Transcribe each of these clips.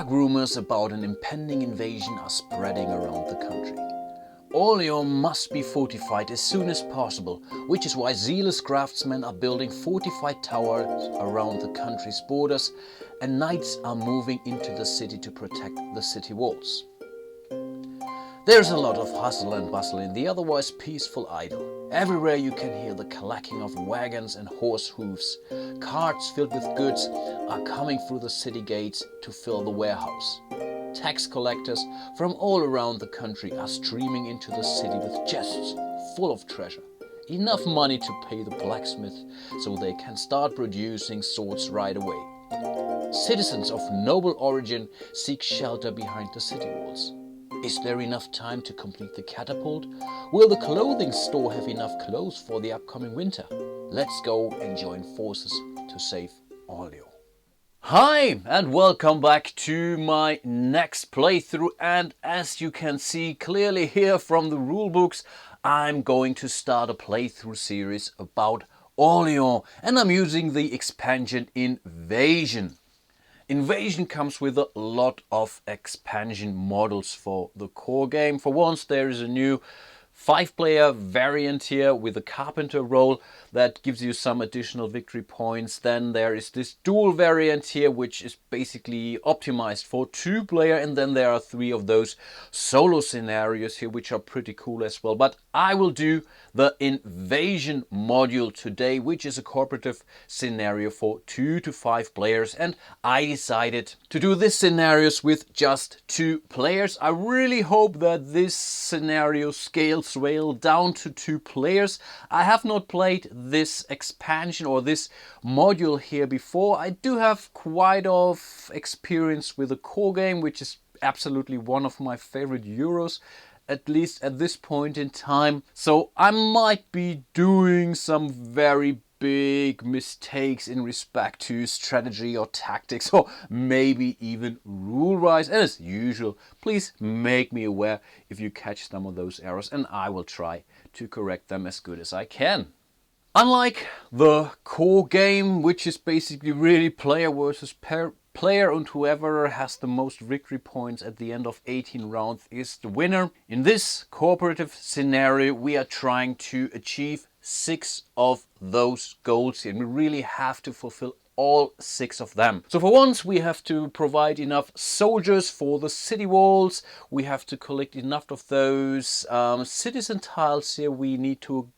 Dark rumors about an impending invasion are spreading around the country. Orlean must be fortified as soon as possible, which is why zealous craftsmen are building fortified towers around the country's borders, and knights are moving into the city to protect the city walls. There's a lot of hustle and bustle in the otherwise peaceful idyll. Everywhere you can hear the clacking of wagons and horse hooves. Carts filled with goods are coming through the city gates to fill the warehouse. Tax collectors from all around the country are streaming into the city with chests full of treasure. Enough money to pay the blacksmith so they can start producing swords right away. Citizens of noble origin seek shelter behind the city walls. Is there enough time to complete the catapult? Will the clothing store have enough clothes for the upcoming winter? Let's go and join forces to save Orlean. Hi and welcome back to my next playthrough, and as you can see clearly here from the rulebooks, I'm going to start a playthrough series about Orlean, and I'm using the expansion Invasion. Invasion comes with a lot of expansion models for the core game. For once, there is a new 5-player variant here with a carpenter role that gives you some additional victory points. Then there is this dual variant here, which is basically optimized for 2-player, and then there are 3 of those solo scenarios here, which are pretty cool as well. But I will do the Invasion module today, which is a cooperative scenario for 2 to 5 players, and I decided to do this scenarios with just 2 players. I really hope that this scenario scales well down to 2 players. I have not played this expansion or this module here before. I do have quite of experience with the core game, which is absolutely one of my favorite Euros, at least at this point in time. So I might be doing some very big mistakes in respect to strategy or tactics, or maybe even rule-wise. And as usual, please make me aware if you catch some of those errors, and I will try to correct them as good as I can. Unlike the core game, which is basically really player versus player, and whoever has the most victory points at the end of 18 rounds is the winner, in this cooperative scenario we are trying to achieve 6 of those goals here, and we really have to fulfill all 6 of them. So for once we have to provide enough soldiers for the city walls, we have to collect enough of those citizen tiles here, we need to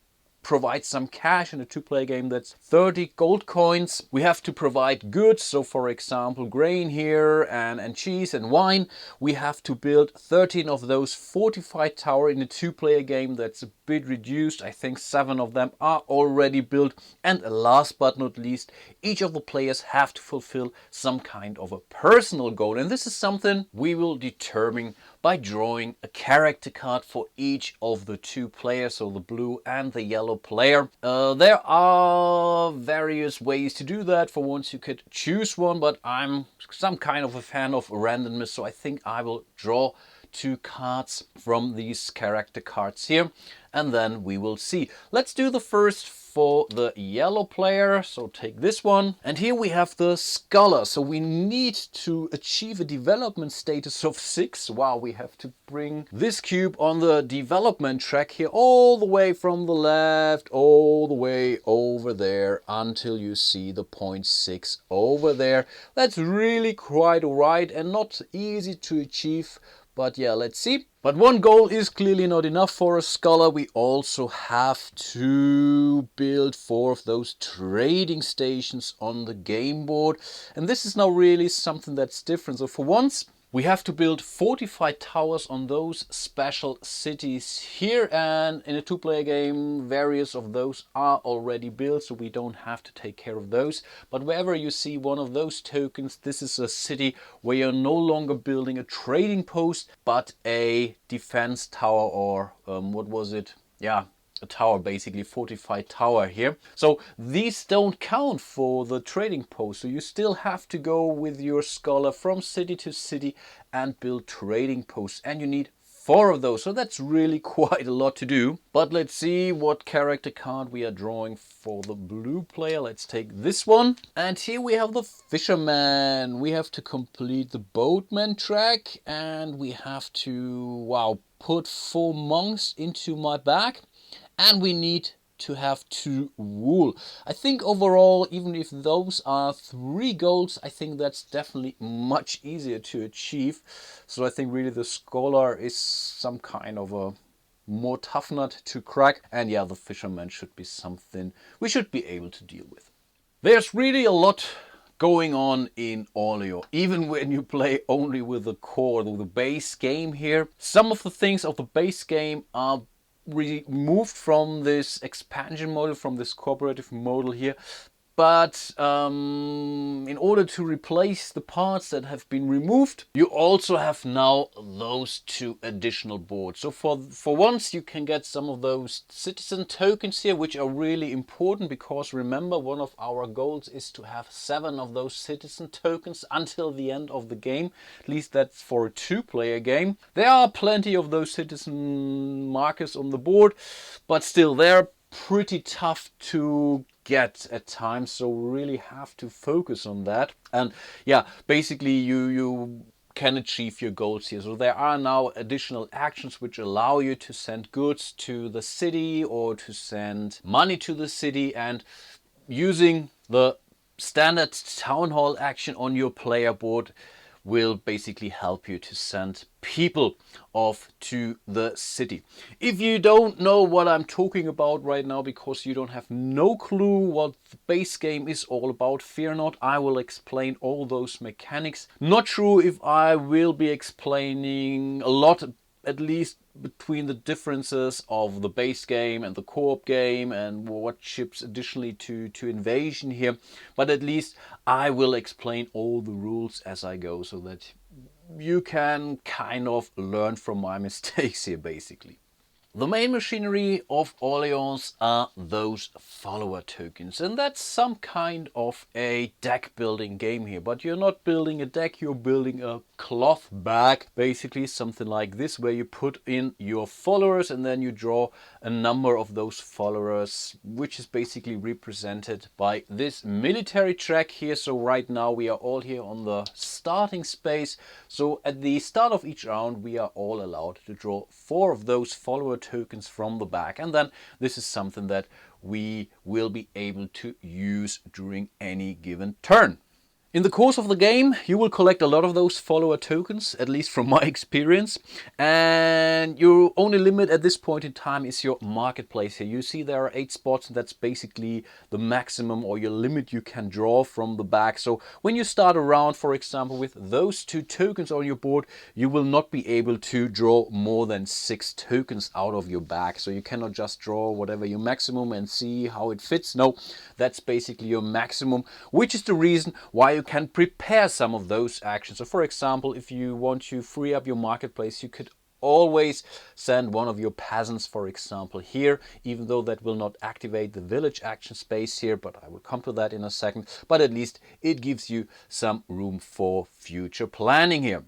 provide some cash. In a 2-player game that's 30 gold coins. We have to provide goods, so for example grain here and cheese and wine. We have to build 13 of those fortified tower. In a 2-player game that's a bit reduced, I think 7 of them are already built. And last but not least, each of the players have to fulfill some kind of a personal goal, and this is something we will determine by drawing a character card for each of the 2 players, so the blue and the yellow player. There are various ways to do that. For once you could choose one, but I'm some kind of a fan of randomness, so I think I will draw 2 cards from these character cards here, and then we will see. Let's do the first for the yellow player, so take this one. And here we have the scholar, so we need to achieve a development status of 6. Wow, we have to bring this cube on the development track here, all the way from the left, all the way over there, until you see the point 6 over there. That's really quite alright and not easy to achieve. But yeah, let's see. But one goal is clearly not enough for a scholar. We also have to build 4 of those trading stations on the game board. And this is now really something that's different. So for once, we have to build fortified towers on those special cities here, and in a 2-player game various of those are already built, so we don't have to take care of those. But wherever you see one of those tokens, this is a city where you're no longer building a trading post but a defense tower, or what was it? Yeah, a tower, basically fortified tower here. So these don't count for the trading post, so you still have to go with your scholar from city to city and build trading posts, and you need 4 of those. So that's really quite a lot to do. But let's see what character card we are drawing for the blue player. Let's take this one. And here we have the fisherman. We have to complete the boatman track, and we have to, wow, put 4 monks into my bag. And we need to have 2 wool. I think overall, even if those are 3 goals, I think that's definitely much easier to achieve. So I think really the scholar is some kind of a more tough nut to crack. And yeah, the fisherman should be something we should be able to deal with. There's really a lot going on in Orlean, even when you play only with the core, with the base game here. Some of the things of the base game are removed from this expansion model, from this cooperative model here. But in order to replace the parts that have been removed, you also have now those 2 additional boards. So for once you can get some of those citizen tokens here, which are really important, because remember, one of our goals is to have 7 of those citizen tokens until the end of the game. At least that's for a 2-player game. There are plenty of those citizen markers on the board, but still they're pretty tough to get at times, so we really have to focus on that. And yeah, basically you can achieve your goals here. So there are now additional actions which allow you to send goods to the city or to send money to the city, and using the standard town hall action on your player board will basically help you to send people off to the city. If you don't know what I'm talking about right now, because you don't have no clue what the base game is all about, fear not, I will explain all those mechanics. Not sure if I will be explaining a lot, at least between the differences of the base game and the co-op game and what ships additionally to invasion here, but at least I will explain all the rules as I go, so that you can kind of learn from my mistakes here basically. The main machinery of Orleans are those follower tokens, and that's some kind of a deck building game here. But you're not building a deck, you're building a cloth bag, basically something like this, where you put in your followers and then you draw a number of those followers, which is basically represented by this military track here. So right now we are all here on the starting space. So at the start of each round we are all allowed to draw 4 of those follower tokens from the back, and then this is something that we will be able to use during any given turn. In the course of the game, you will collect a lot of those follower tokens, at least from my experience. And your only limit at this point in time is your marketplace here. You see there are 8 spots, and that's basically the maximum or your limit you can draw from the back. So when you start a round, for example, with those 2 tokens on your board, you will not be able to draw more than 6 tokens out of your bag. So you cannot just draw whatever your maximum and see how it fits. No, that's basically your maximum, which is the reason why you can prepare some of those actions. So for example, if you want to free up your marketplace, you could always send one of your peasants, for example, here, even though that will not activate the village action space here, but I will come to that in a second. But at least it gives you some room for future planning here.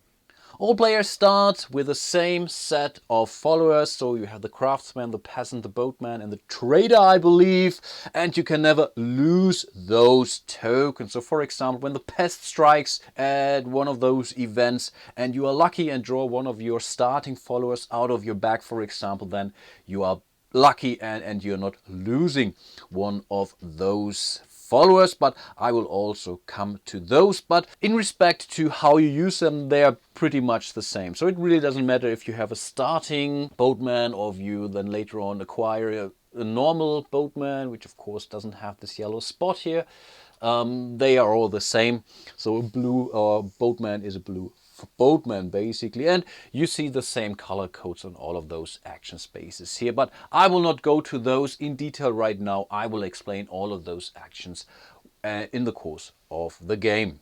All players start with the same set of followers, so you have the craftsman, the peasant, the boatman and the trader, I believe, and you can never lose those tokens. So for example, when the pest strikes at one of those events and you are lucky and draw one of your starting followers out of your bag, for example, then you are lucky and you're not losing one of those followers, but I will also come to those. But in respect to how you use them, they are pretty much the same. So it really doesn't matter if you have a starting boatman or if you then later on acquire a normal boatman, which of course doesn't have this yellow spot here. They are all the same. So a blue boatman is a blue boatman basically, and you see the same color codes on all of those action spaces here, but I will not go to those in detail right now. I will explain all of those actions in the course of the game.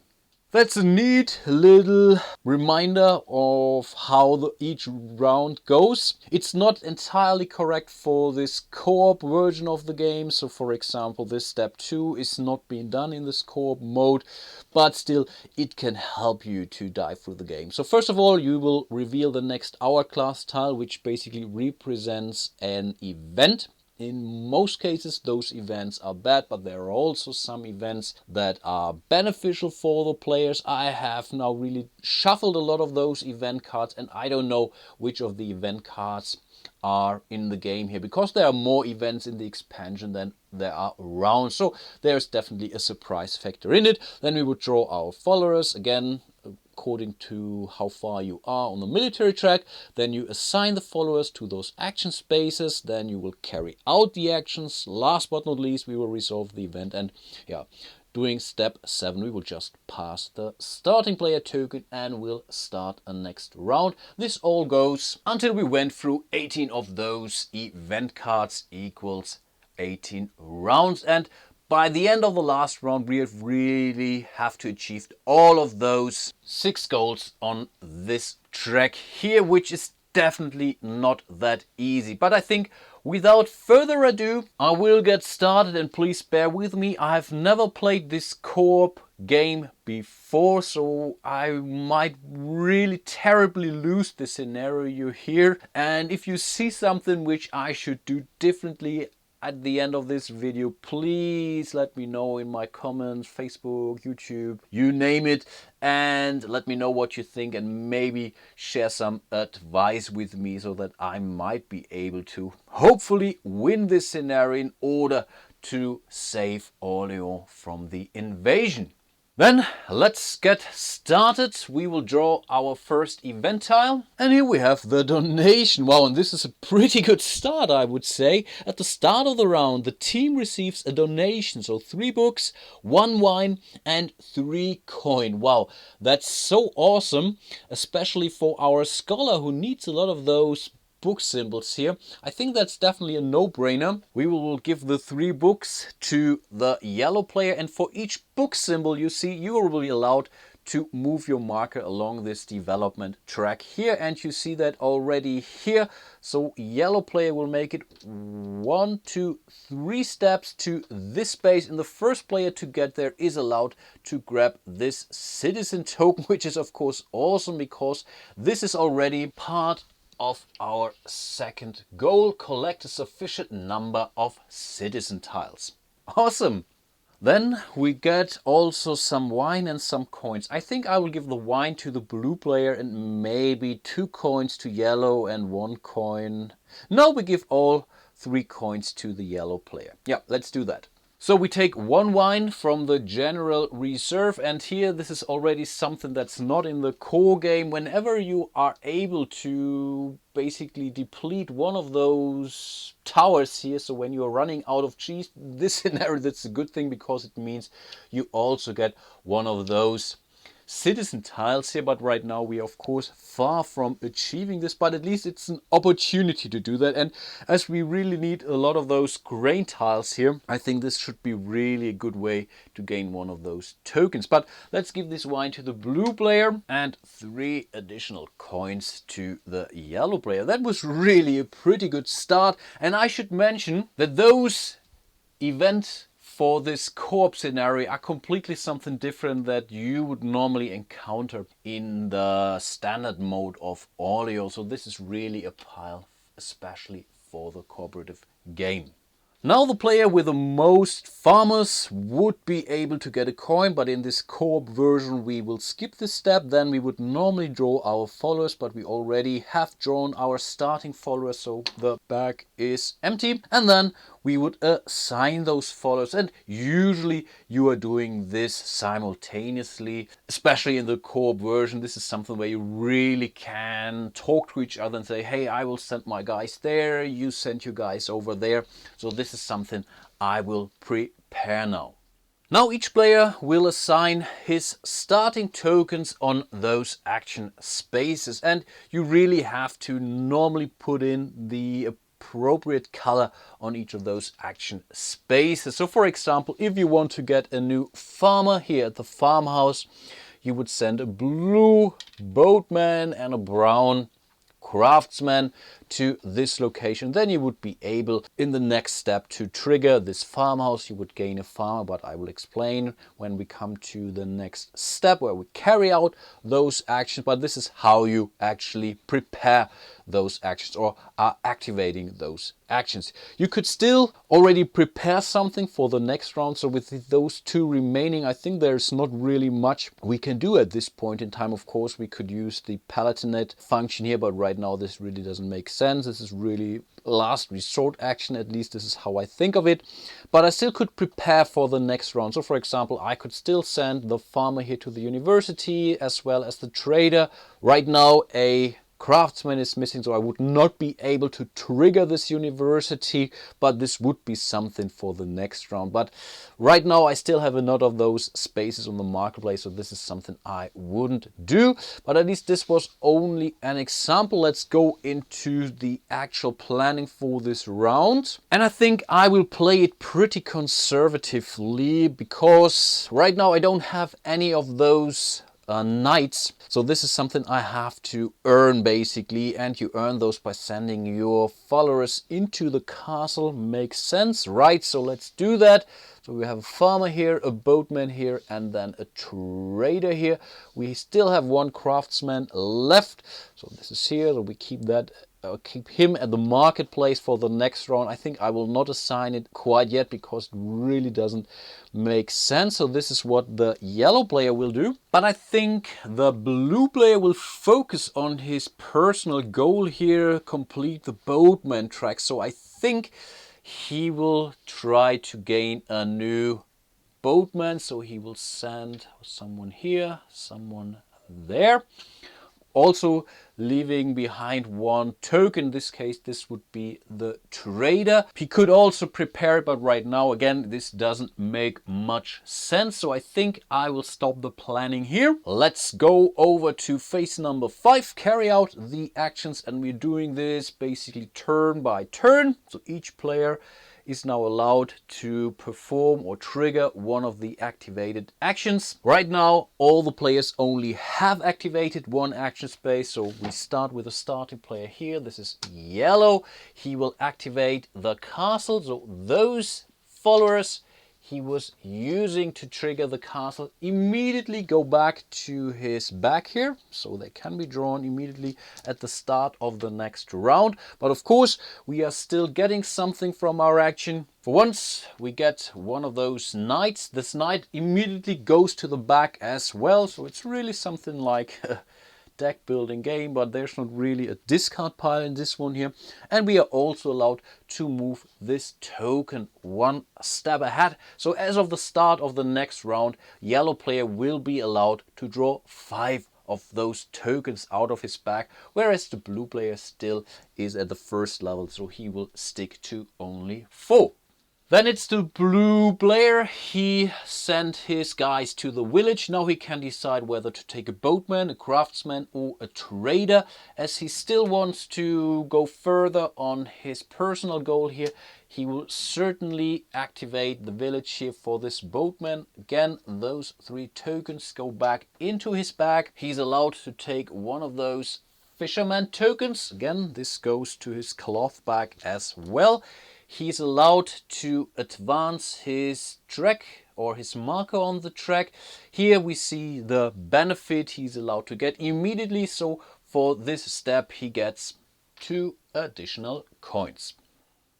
That's a neat little reminder of how each round goes. It's not entirely correct for this co-op version of the game. So for example, this step 2 is not being done in this co-op mode, but still it can help you to dive through the game. So first of all, you will reveal the next hourglass tile, which basically represents an event. In most cases, those events are bad, but there are also some events that are beneficial for the players. I have now really shuffled a lot of those event cards, and I don't know which of the event cards are in the game here, because there are more events in the expansion than there are rounds. So there's definitely a surprise factor in it. Then we would draw our followers again, according to how far you are on the military track. Then you assign the followers to those action spaces. Then you will carry out the actions. Last but not least, we will resolve the event. And yeah, doing step 7, we will just pass the starting player token and we'll start a next round. This all goes until we went through 18 of those event cards equals 18 rounds. And by the end of the last round, we really have to achieve all of those 6 goals on this track here, which is definitely not that easy. But I think without further ado, I will get started, and please bear with me. I've never played this co-op game before, so I might really terribly lose the scenario here. And if you see something which I should do differently at the end of this video, please let me know in my comments, Facebook, YouTube, you name it, and let me know what you think, and maybe share some advice with me so that I might be able to hopefully win this scenario in order to save Orlean from the invasion. Then let's get started. We will draw our first event tile. And here we have the donation. Wow, and this is a pretty good start, I would say. At the start of the round, the team receives a donation. So 3 books, 1 wine and 3 coin. Wow, that's so awesome, especially for our scholar who needs a lot of those book symbols here. I think that's definitely a no-brainer. We will give the 3 books to the yellow player, and for each book symbol you see, you will be allowed to move your marker along this development track here, and you see that already here. So yellow player will make it 1, 2, 3 steps to this space, and the first player to get there is allowed to grab this citizen token, which is of course awesome because this is already part of our second goal: collect a sufficient number of citizen tiles. Awesome! Then we get also some wine and some coins. I think I will give the wine to the blue player and maybe 2 coins to yellow and 1 coin. No, we give all 3 coins to the yellow player. Yeah, let's do that. So we take 1 wine from the general reserve, and here this is already something that's not in the core game. Whenever you are able to basically deplete one of those towers here, so when you're running out of cheese, this scenario, that's a good thing because it means you also get one of those citizen tiles here. But right now we are of course far from achieving this, but at least it's an opportunity to do that. And as we really need a lot of those grain tiles here, I think this should be really a good way to gain one of those tokens. But let's give this wine to the blue player and 3 additional coins to the yellow player. That was really a pretty good start, and I should mention that those events for this co-op scenario are completely something different that you would normally encounter in the standard mode of Orlean. So this is really a pile, especially for the cooperative game. Now the player with the most farmers would be able to get a coin, but in this co-op version we will skip this step. Then we would normally draw our followers, but we already have drawn our starting followers, so the bag is empty. And then we would assign those followers, and usually you are doing this simultaneously, especially in the co-op version. This is something where you really can talk to each other and say, hey, I will send my guys there, you send your guys over there. So this is something I will prepare now. Now each player will assign his starting tokens on those action spaces, and you really have to normally put in the appropriate color on each of those action spaces. So for example, if you want to get a new farmer here at the farmhouse, you would send a blue boatman and a brown craftsman to this location. Then you would be able in the next step to trigger this farmhouse. You would gain a farmer, but I will explain when we come to the next step where we carry out those actions. But this is how you actually prepare those actions or are activating those actions. You could still already prepare something for the next round. So with those two remaining, I think there's not really much we can do at this point in time. Of course, we could use the Palatinate function here, but right now this really doesn't make sense. This is really last resort action, at least this is how I think of it. But I still could prepare for the next round. So for example, I could still send the farmer here to the university as well as the trader. Right now a craftsman is missing, so I would not be able to trigger this university, but this would be something for the next round. But right now I still have a lot of those spaces on the marketplace, so this is something I wouldn't do. But at least this was only an example. Let's go into the actual planning for this round. And I think I will play it pretty conservatively because right now I don't have any of those knights. So this is something I have to earn basically, and you earn those by sending your followers into the castle. Makes sense, right? So let's do that. So we have a farmer here, a boatman here, and then a trader here. We still have one craftsman left. So this is here, so we keep that. Keep him at the marketplace for the next round. I think I will not assign it quite yet because it really doesn't make sense. So this is what the yellow player will do. But I think the blue player will focus on his personal goal here, complete the boatman track. So I think he will try to gain a new boatman. So he will send someone here, someone there. Also leaving behind one token. In this case, this would be the trader. He could also prepare it, but right now, again, this doesn't make much sense. So I think I will stop the planning here. Let's go over to phase number 5, carry out the actions, and we're doing this basically turn by turn. So each player is now allowed to perform or trigger one of the activated actions. Right now, all the players only have activated one action space. So we start with a starting player here. This is yellow. He will activate the castle. So those followers he was using to trigger the castle immediately go back to his back here, so they can be drawn immediately at the start of the next round. But of course we are still getting something from our action. For once we get one of those knights. This knight immediately goes to the back as well, so it's really something like deck building game, but there's not really a discard pile in this one here. And we are also allowed to move this token one step ahead. So as of the start of the next round, yellow player will be allowed to draw 5 of those tokens out of his back, whereas the blue player still is at the first level, so he will stick to only 4. Then it's the blue player. He sent his guys to the village. Now he can decide whether to take a boatman, a craftsman or a trader, as he still wants to go further on his personal goal here. He will certainly activate the village here for this boatman. Again, those 3 tokens go back into his bag. He's allowed to take one of those fisherman tokens. Again, this goes to his cloth bag as well. He's allowed to advance his track or his marker on the track. Here we see the benefit he's allowed to get immediately. So for this step he gets 2 additional coins.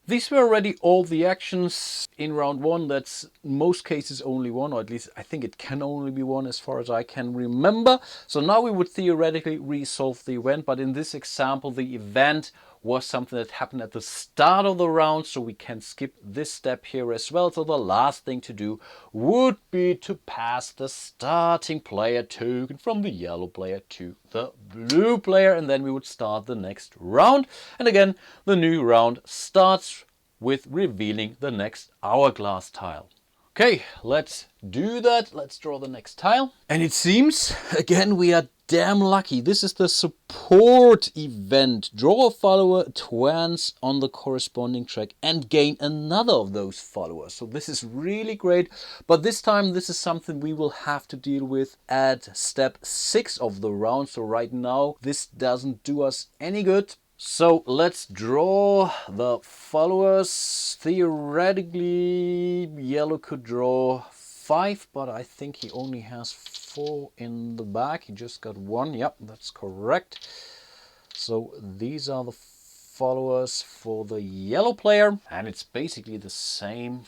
These were already all the actions in round 1. That's in most cases only one, or at least I think it can only be one as far as I can remember. So now we would theoretically resolve the event, but in this example the event was something that happened at the start of the round, so we can skip this step here as well. So the last thing to do would be to pass the starting player token from the yellow player to the blue player, and then we would start the next round. And again, the new round starts with revealing the next hourglass tile. Okay, let's do that. Let's draw the next tile. And it seems, again, we are damn lucky. This is the support event. Draw a follower twice on the corresponding track and gain another of those followers. So this is really great. But this time this is something we will have to deal with at step 6 of the round. So right now this doesn't do us any good. So let's draw the followers. Theoretically, yellow could draw 5, but I think he only has 4 in the back. He just got 1. Yep, that's correct. So these are the followers for the yellow player. And it's basically the same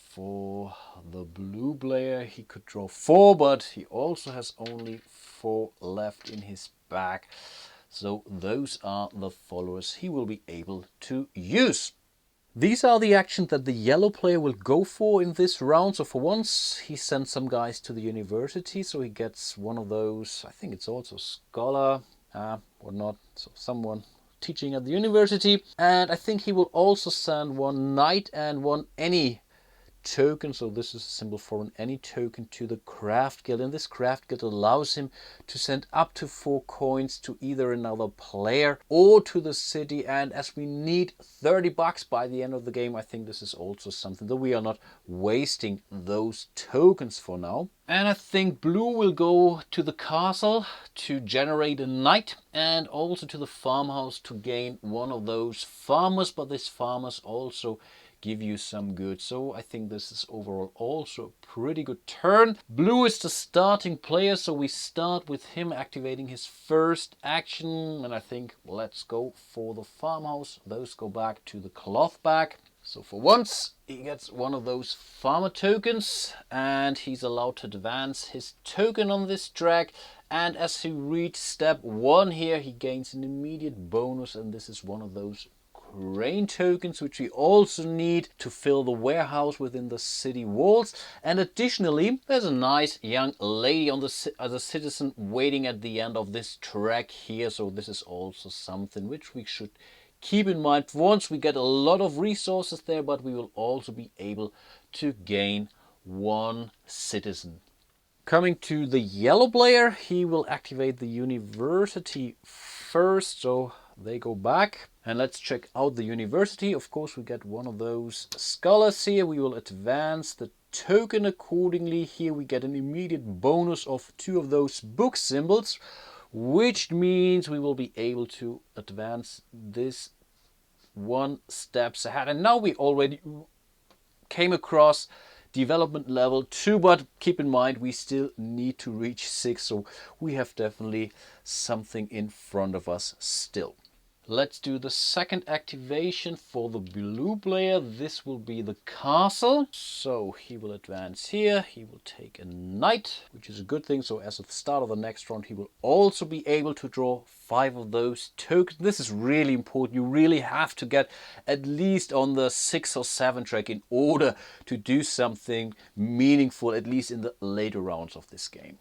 for the blue player. He could draw 4, but he also has only 4 left in his back. So those are the followers he will be able to use. These are the actions that the yellow player will go for in this round. So for once he sends some guys to the university, so he gets one of those, I think it's also scholar or not, so someone teaching at the university. And I think he will also send one knight and one any token, so this is a symbol for an any token, to the craft guild, and this craft guild allows him to send up to 4 coins to either another player or to the city. And as we need 30 bucks by the end of the game, I think this is also something that we are not wasting those tokens for now. And I think blue will go to the castle to generate a knight, and also to the farmhouse to gain one of those farmers, but this farmers also give you some goods. So I think this is overall also a pretty good turn. Blue is the starting player, so we start with him activating his first action, and I think let's go for the farmhouse. Those go back to the cloth bag. So for once he gets one of those farmer tokens, and he's allowed to advance his token on this track. And as he reaches step 1 here, he gains an immediate bonus, and this is one of those grain tokens which we also need to fill the warehouse within the city walls. And additionally, there's a nice young lady on as a citizen waiting at the end of this track here, so this is also something which we should keep in mind. Once we get a lot of resources there, but we will also be able to gain 1 citizen. Coming to the yellow player, he will activate the university first, so they go back. And let's check out the university. Of course, we get one of those scholars here. We will advance the token accordingly. Here we get an immediate bonus of 2 of those book symbols, which means we will be able to advance this 1 step ahead. And now we already came across development level 2, but keep in mind we still need to reach 6, so we have definitely something in front of us still. Let's do the second activation for the blue player. This will be the castle. So he will advance here. He will take a knight, which is a good thing. So as of the start of the next round, he will also be able to draw 5 of those tokens. This is really important. You really have to get at least on the 6 or 7 track in order to do something meaningful, at least in the later rounds of this game.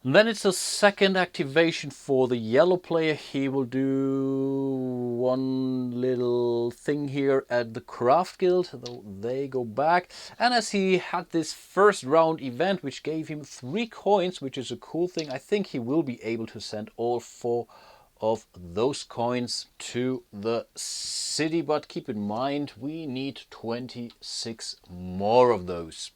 And then it's a second activation for the yellow player. He will do one little thing here at the craft guild, though they go back. And as he had this first round event, which gave him 3 coins, which is a cool thing, I think he will be able to send all 4 of those coins to the city. But keep in mind, we need 26 more of those.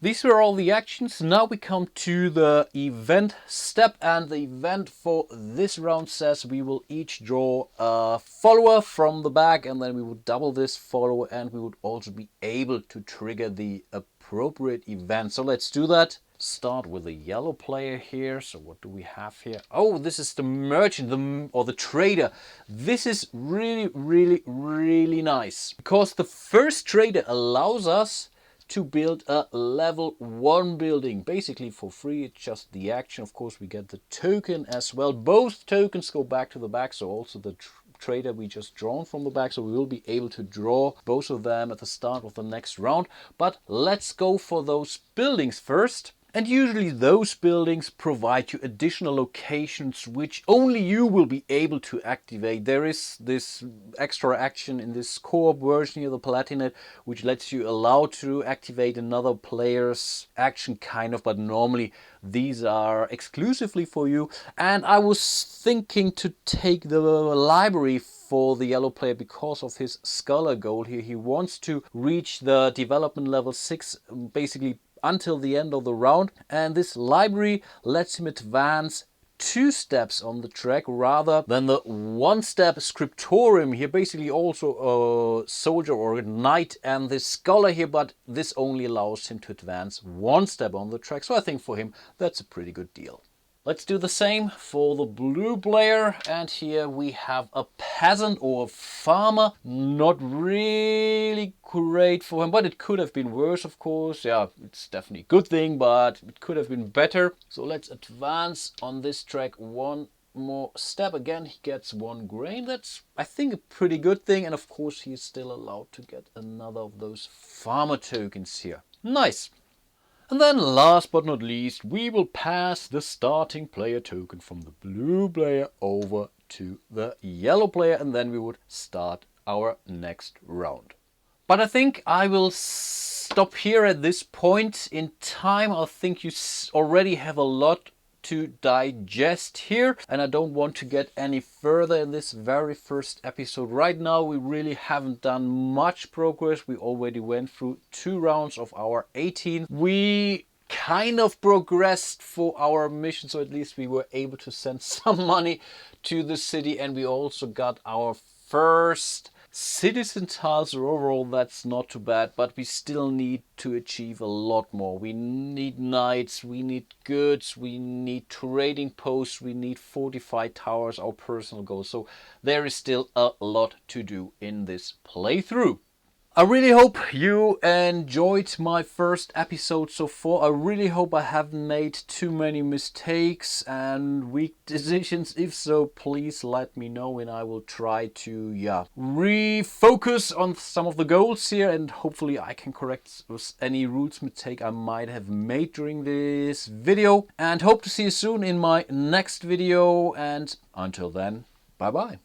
These were all the actions. Now we come to the event step, and the event for this round says we will each draw a follower from the bag, and then we would double this follower, and we would also be able to trigger the appropriate event. So let's do that. Start with the yellow player here. So what do we have here? Oh, this is the merchant, or the trader. This is really nice, because the first trader allows us to build a level 1 building, basically for free. It's just the action. Of course, we get the token as well. Both tokens go back to the back, so also the trader we just drawn from the back, so we will be able to draw both of them at the start of the next round. But let's go for those buildings first. And usually those buildings provide you additional locations which only you will be able to activate. There is this extra action in this co-op version here, the Palatinate, which lets you allow to activate another player's action kind of, but normally these are exclusively for you. And I was thinking to take the library for the yellow player because of his scholar goal here. He wants to reach the development level 6 basically until the end of the round, and this library lets him advance 2 steps on the track rather than the 1-step scriptorium here, basically also a soldier or a knight and this scholar here, but this only allows him to advance 1 step on the track, so I think for him that's a pretty good deal. Let's do the same for the blue player, and here we have a peasant or a farmer. Not really great for him, but it could have been worse, of course. Yeah, it's definitely a good thing, but it could have been better. So let's advance on this track 1 more step. Again, he gets 1 grain. That's, I think, a pretty good thing. And of course, he's still allowed to get another of those farmer tokens here. Nice. And then last but not least, we will pass the starting player token from the blue player over to the yellow player, and then we would start our next round. But I think I will stop here at this point in time. I think you already have a lot to digest here, and I don't want to get any further in this very first episode. Right now we really haven't done much progress. We already went through 2 rounds of our 18. We kind of progressed for our mission, so at least we were able to send some money to the city, and we also got our first citizen tiles. So overall that's not too bad, but we still need to achieve a lot more. We need knights, we need goods, we need trading posts, we need fortified towers, our personal goals. So there is still a lot to do in this playthrough. I really hope you enjoyed my first episode so far. I really hope I haven't made too many mistakes and weak decisions. If so, please let me know and I will try to refocus on some of the goals here, and hopefully I can correct any rules mistake I might have made during this video. And hope to see you soon in my next video, and until then, bye bye.